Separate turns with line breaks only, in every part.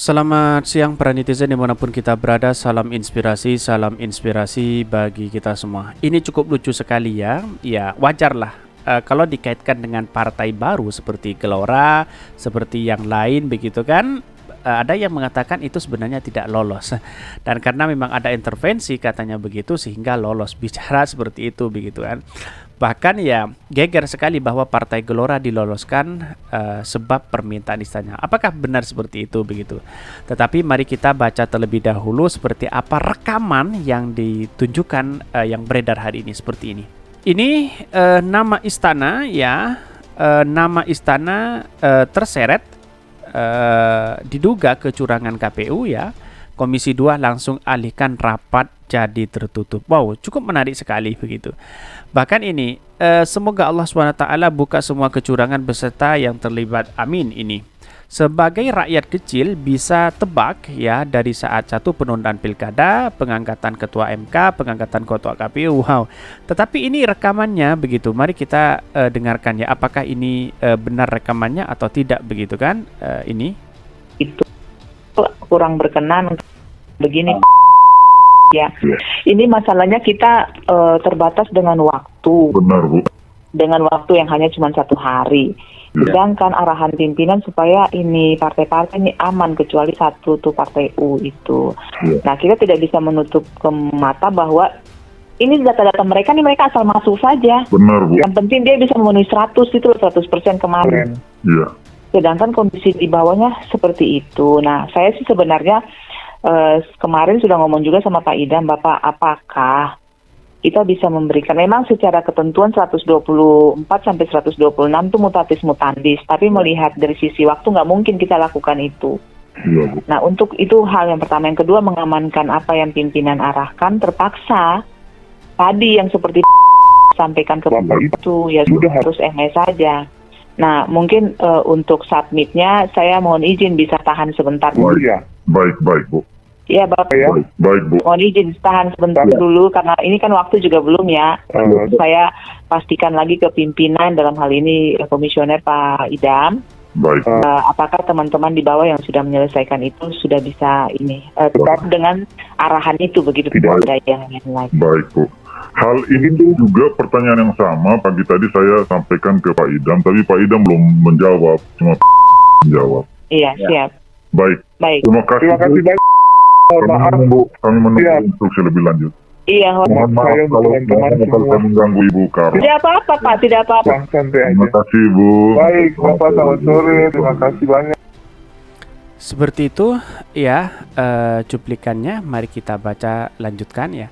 Selamat siang para netizen dimanapun kita berada. Salam inspirasi bagi kita semua. Ini cukup lucu sekali ya. Ya wajar lah kalau dikaitkan dengan partai baru seperti Gelora, seperti yang lain begitu kan. Ada yang mengatakan itu sebenarnya tidak lolos. Dan karena memang ada intervensi katanya begitu sehingga lolos. Bicara seperti itu begitu kan. Bahkan ya geger sekali bahwa Partai Gelora diloloskan sebab permintaan istana. Apakah benar seperti itu begitu? Tetapi mari kita baca terlebih dahulu seperti apa rekaman yang ditunjukkan yang beredar hari ini seperti ini. Ini nama istana ya, nama istana terseret diduga kecurangan KPU ya. Komisi 2 langsung alihkan rapat jadi tertutup. Wow, cukup menarik sekali begitu. Bahkan ini, semoga Allah SWT buka semua kecurangan beserta yang terlibat. Amin ini. Sebagai rakyat kecil bisa tebak ya dari saat satu penundaan pilkada, pengangkatan ketua MK, pengangkatan ketua KPU. Wow. Tetapi ini rekamannya begitu. Mari kita dengarkan ya. Apakah ini benar rekamannya atau tidak begitu kan? Ini.
Itu kurang berkenan begini ya. Ini masalahnya kita terbatas dengan waktu.
Benar, Bu.
Dengan waktu yang hanya cuma 1 hari. Sedangkan arahan pimpinan supaya ini partai-partai ini aman kecuali satu tuh partai U itu. Nah, kita tidak bisa menutup ke mata bahwa ini data-data mereka nih, mereka asal masuk saja.
Benar, Bu.
Yang penting dia bisa memenuhi 100 itu 100% kemarin.
Iya.
Sedangkan kondisi di bawahnya seperti itu. Nah, saya sih sebenarnya kemarin sudah ngomong juga sama Pak Idam, Bapak, apakah kita bisa memberikan, memang secara ketentuan 124 sampai 126 itu mutatis mutandis, tapi melihat dari sisi waktu nggak mungkin kita lakukan itu.
Iya, Bu.
Nah, untuk itu hal yang pertama. Yang kedua, mengamankan apa yang pimpinan arahkan, terpaksa tadi yang seperti sampaikan ke Bapak itu, ya sudah harus MS saja. Nah, mungkin untuk submitnya saya mohon izin bisa tahan sebentar dulu ya.
Baik, Bu.
Iya, Bapak ya.
Baik, Bu.
Mohon izin tahan sebentar dulu karena ini kan waktu juga belum ya. Saya pastikan lagi ke pimpinan dalam hal ini komisioner Pak Idam.
Baik.
Apakah teman-teman di bawah yang sudah menyelesaikan itu sudah bisa ini tetap dengan arahan itu begitu, tidak ada yang lain lagi.
Baik, Bu. Hal ini juga pertanyaan yang sama pagi tadi saya sampaikan ke Pak Idam, tapi Pak Idam belum menjawab, cuma menjawab.
Iya, siap.
Baik.
Terima
kasih banyak. Kami menunggu instruksi lebih lanjut.
Iya,
mohon maaf kalau saya mengganggu Ibu Karo.
Tidak apa-apa, Pak, tidak apa-apa.
Terima kasih, Bu.
Baik, Bapak, selamat sore. Terima kasih banyak.
Seperti itu ya cuplikannya. Mari kita baca lanjutkan ya.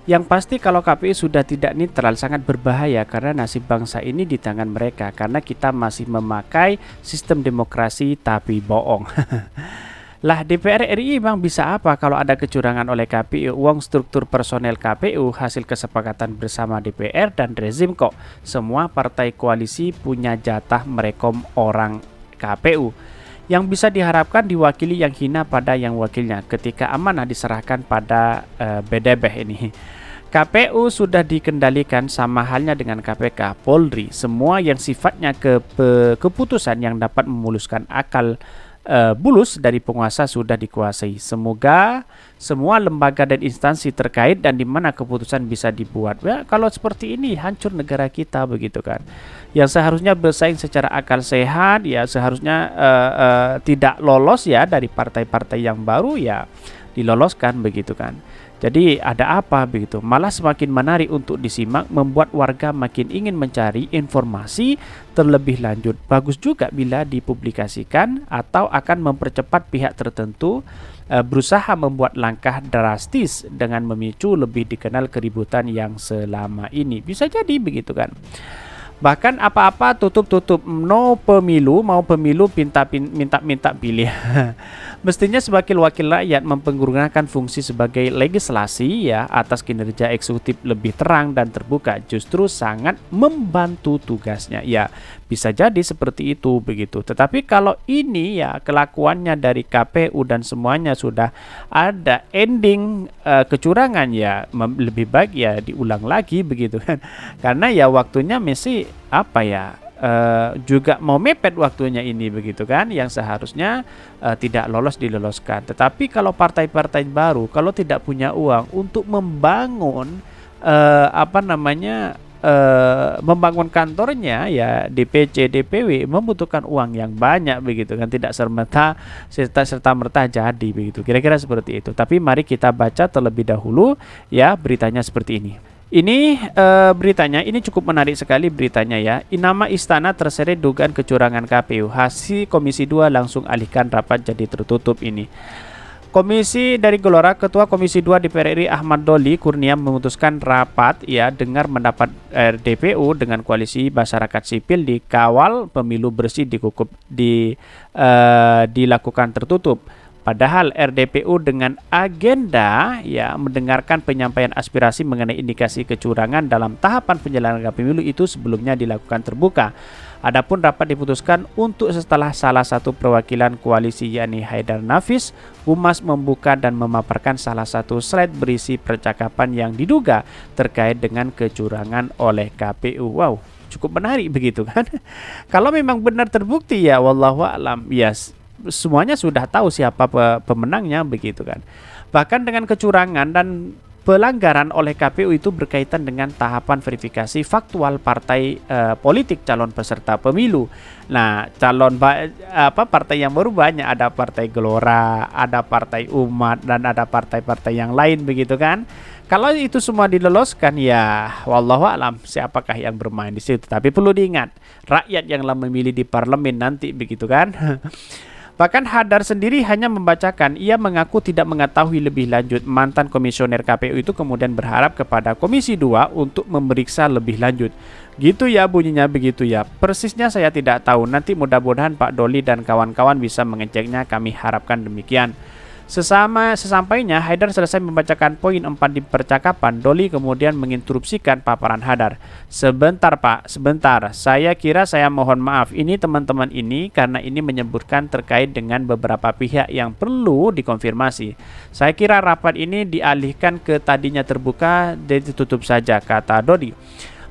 Yang pasti kalau KPU sudah tidak netral sangat berbahaya karena nasib bangsa ini di tangan mereka, karena kita masih memakai sistem demokrasi tapi bohong. Lah, DPR RI bang bisa apa kalau ada kecurangan oleh KPU? Uang struktur personel KPU hasil kesepakatan bersama DPR dan rezim kok. Semua partai koalisi punya jatah merekom orang KPU. Yang bisa diharapkan diwakili yang hina pada yang wakilnya ketika amanah diserahkan pada bedebeh ini. KPU sudah dikendalikan sama halnya dengan KPK, Polri. Semua yang sifatnya keputusan yang dapat memuluskan akal bulus dari penguasa sudah dikuasai. Semoga semua lembaga dan instansi terkait dan di mana keputusan bisa dibuat. Ya, kalau seperti ini hancur negara kita begitu kan. Yang seharusnya bersaing secara akal sehat ya seharusnya tidak lolos ya dari partai-partai yang baru ya diloloskan begitu kan. Jadi ada apa begitu? Malah semakin menarik untuk disimak, membuat warga makin ingin mencari informasi terlebih lanjut. Bagus juga bila dipublikasikan atau akan mempercepat pihak tertentu berusaha membuat langkah drastis dengan memicu lebih dikenal keributan yang selama ini. Bisa jadi begitu kan. Bahkan apa-apa tutup-tutup, no pemilu, mau pemilu minta pilih. Mestinya sebagai wakil rakyat mempergunakan fungsi sebagai legislasi ya atas kinerja eksekutif lebih terang dan terbuka, justru sangat membantu tugasnya. Ya, bisa jadi seperti itu begitu. Tetapi kalau ini ya kelakuannya dari KPU dan semuanya sudah ada ending kecurangan ya lebih baik ya diulang lagi begitu kan. Karena ya waktunya masih apa ya juga mau mepet waktunya ini begitu kan, yang seharusnya tidak lolos diloloskan. Tetapi kalau partai-partai baru kalau tidak punya uang untuk membangun membangun kantornya, ya DPC DPW membutuhkan uang yang banyak begitu kan, tidak serta merta jadi begitu, kira-kira seperti itu. Tapi mari kita baca terlebih dahulu ya beritanya seperti ini. Ini beritanya ini cukup menarik sekali beritanya ya. Nama istana terseret dugaan kecurangan KPU. Hasil Komisi 2 langsung alihkan rapat jadi tertutup ini. Komisi dari Gelora, Ketua Komisi 2 DPR RI Ahmad Doli Kurnia memutuskan rapat ya dengar mendapat RDPU dengan koalisi masyarakat sipil dikawal pemilu bersih dilakukan tertutup. Padahal RDPU dengan agenda ya mendengarkan penyampaian aspirasi mengenai indikasi kecurangan dalam tahapan penyelenggaraan pemilu itu sebelumnya dilakukan terbuka. Adapun rapat diputuskan untuk setelah salah satu perwakilan koalisi yakni Haidar Nafis Humas membuka dan memaparkan salah satu slide berisi percakapan yang diduga terkait dengan kecurangan oleh KPU. Wow, cukup menarik begitu kan? Kalau memang benar terbukti ya wallahu a'lam, yes, semuanya sudah tahu siapa pemenangnya begitu kan. Bahkan dengan kecurangan dan pelanggaran oleh KPU itu berkaitan dengan tahapan verifikasi faktual partai politik calon peserta pemilu. Nah, partai yang baru banyak, ada Partai Gelora, ada Partai Umat, dan ada partai-partai yang lain begitu kan. Kalau itu semua diloloskan ya wallahu alam siapakah yang bermain di situ. Tapi perlu diingat, rakyat yang memilih di parlemen nanti begitu kan. Bahkan Hadar sendiri hanya membacakan, ia mengaku tidak mengetahui lebih lanjut. Mantan komisioner KPU itu kemudian berharap kepada Komisi 2 untuk memeriksa lebih lanjut. Gitu ya bunyinya begitu ya. Persisnya saya tidak tahu, nanti mudah-mudahan Pak Doli dan kawan-kawan bisa mengeceknya, kami harapkan demikian. Sesampainya Haidar selesai membacakan poin 4 di percakapan, Doli kemudian menginterupsikan paparan Hadar. Sebentar Pak, sebentar. Saya kira saya mohon maaf. Ini teman-teman ini karena ini menyebutkan terkait dengan beberapa pihak yang perlu dikonfirmasi. Saya kira rapat ini dialihkan ke tadinya terbuka dan ditutup saja, kata Doli.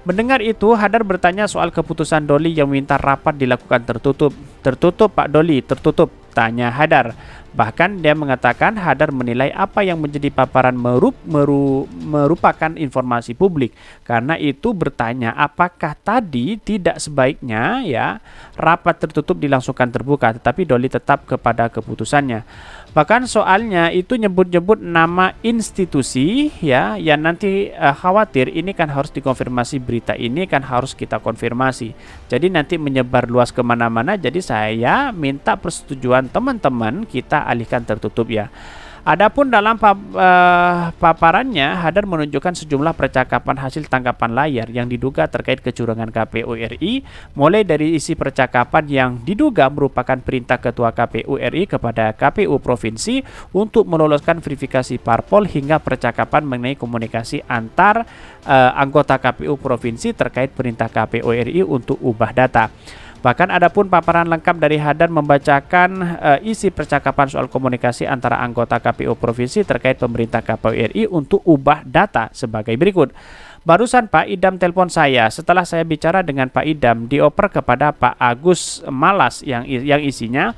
Mendengar itu, Hadar bertanya soal keputusan Doli yang meminta rapat dilakukan tertutup. Tertutup Pak Doli, tertutup, tanya Hadar. Bahkan dia mengatakan Hadar menilai apa yang menjadi paparan merupakan informasi publik. Karena itu bertanya apakah tadi tidak sebaiknya ya rapat tertutup dilangsungkan terbuka, tetapi Doli tetap kepada keputusannya. Bahkan soalnya itu nyebut-nyebut nama institusi ya yang nanti khawatir ini kan harus dikonfirmasi, berita ini kan harus kita konfirmasi. Jadi nanti menyebar luas kemana-mana, jadi saya minta persetujuan teman-teman kita alihkan tertutup ya. Adapun dalam paparannya, Hadar menunjukkan sejumlah percakapan hasil tangkapan layar yang diduga terkait kecurangan KPU RI, mulai dari isi percakapan yang diduga merupakan perintah Ketua KPU RI kepada KPU Provinsi untuk meloloskan verifikasi parpol, hingga percakapan mengenai komunikasi antar anggota KPU Provinsi terkait perintah KPU RI untuk ubah data. Bahkan adapun paparan lengkap dari Hadar membacakan isi percakapan soal komunikasi antara anggota KPU Provinsi terkait pemerintah KPU RI untuk ubah data sebagai berikut. Barusan Pak Idam telepon saya. Setelah saya bicara dengan Pak Idam, dioper kepada Pak Agus Malas yang isinya: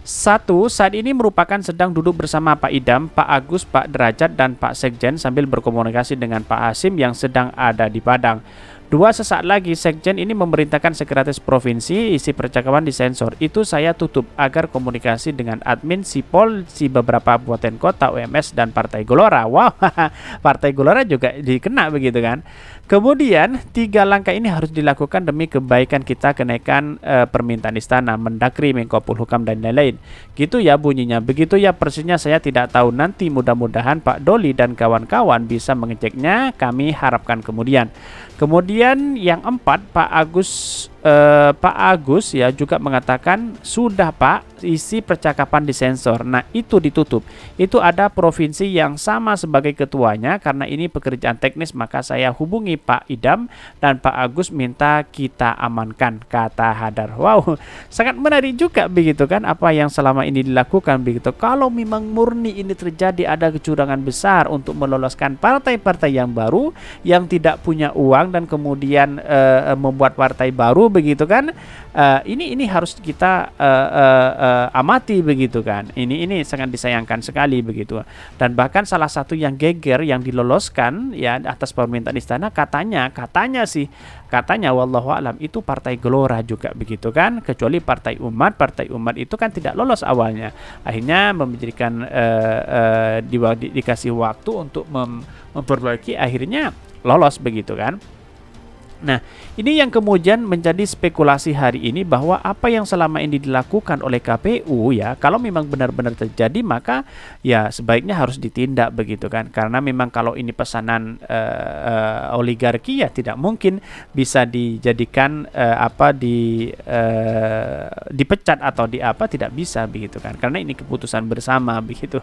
1. Saat ini merupakan sedang duduk bersama Pak Idam, Pak Agus, Pak Derajat, dan Pak Sekjen sambil berkomunikasi dengan Pak Hasim yang sedang ada di Padang. 2. Sesaat lagi Sekjen ini memerintahkan Sekretaris Provinsi isi percakapan disensor. Itu saya tutup agar komunikasi dengan admin Sipol, beberapa kabupaten kota, UMS, dan Partai Gelora. Wow, Partai Gelora juga dikena begitu kan. Kemudian 3 langkah ini harus dilakukan demi kebaikan kita, kenaikan permintaan istana, Mendagri, Menko Polhukam, dan lain-lain. Gitu ya bunyinya. Begitu ya persisnya saya tidak tahu. Nanti mudah-mudahan Pak Doli dan kawan-kawan bisa mengeceknya, kami harapkan kemudian. Kemudian yang 4, Pak Agus ya juga mengatakan sudah Pak, isi percakapan disensor. Nah itu ditutup. Itu ada provinsi yang sama sebagai ketuanya, karena ini pekerjaan teknis maka saya hubungi Pak Idam dan Pak Agus minta kita amankan, kata Hadar. Wow, sangat menarik juga begitu kan apa yang selama ini dilakukan begitu. Kalau memang murni ini terjadi ada kecurangan besar untuk meloloskan partai-partai yang baru yang tidak punya uang dan kemudian membuat partai baru begitu kan. Ini harus kita amati begitu kan. Ini sangat disayangkan sekali begitu. Dan bahkan salah satu yang geger yang diloloskan ya atas permintaan istana katanya wallahu alam itu Partai Gelora juga begitu kan, kecuali Partai Umat itu kan tidak lolos awalnya, akhirnya memberikan dikasih waktu untuk memperbaiki, akhirnya lolos begitu kan. Nah, ini yang kemudian menjadi spekulasi hari ini bahwa apa yang selama ini dilakukan oleh KPU ya, kalau memang benar-benar terjadi maka ya sebaiknya harus ditindak begitu kan. Karena memang kalau ini pesanan oligarki ya tidak mungkin bisa dijadikan dipecat atau tidak bisa begitu kan. Karena ini keputusan bersama begitu.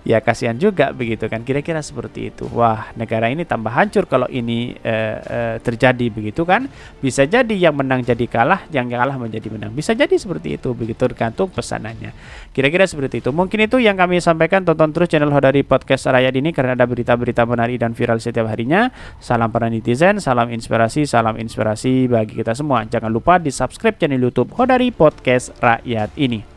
Ya kasihan juga begitu kan, kira-kira seperti itu. Wah, negara ini tambah hancur kalau ini terjadi begitu kan. Bisa jadi yang menang jadi kalah, yang kalah menjadi menang, bisa jadi seperti itu begitu, tergantung pesanannya. Kira-kira seperti itu. Mungkin itu yang kami sampaikan. Tonton terus channel Hodari Podcast Rakyat ini karena ada berita-berita menarik dan viral setiap harinya. Salam para netizen, salam inspirasi bagi kita semua. Jangan lupa di subscribe channel YouTube Hodari Podcast Rakyat ini.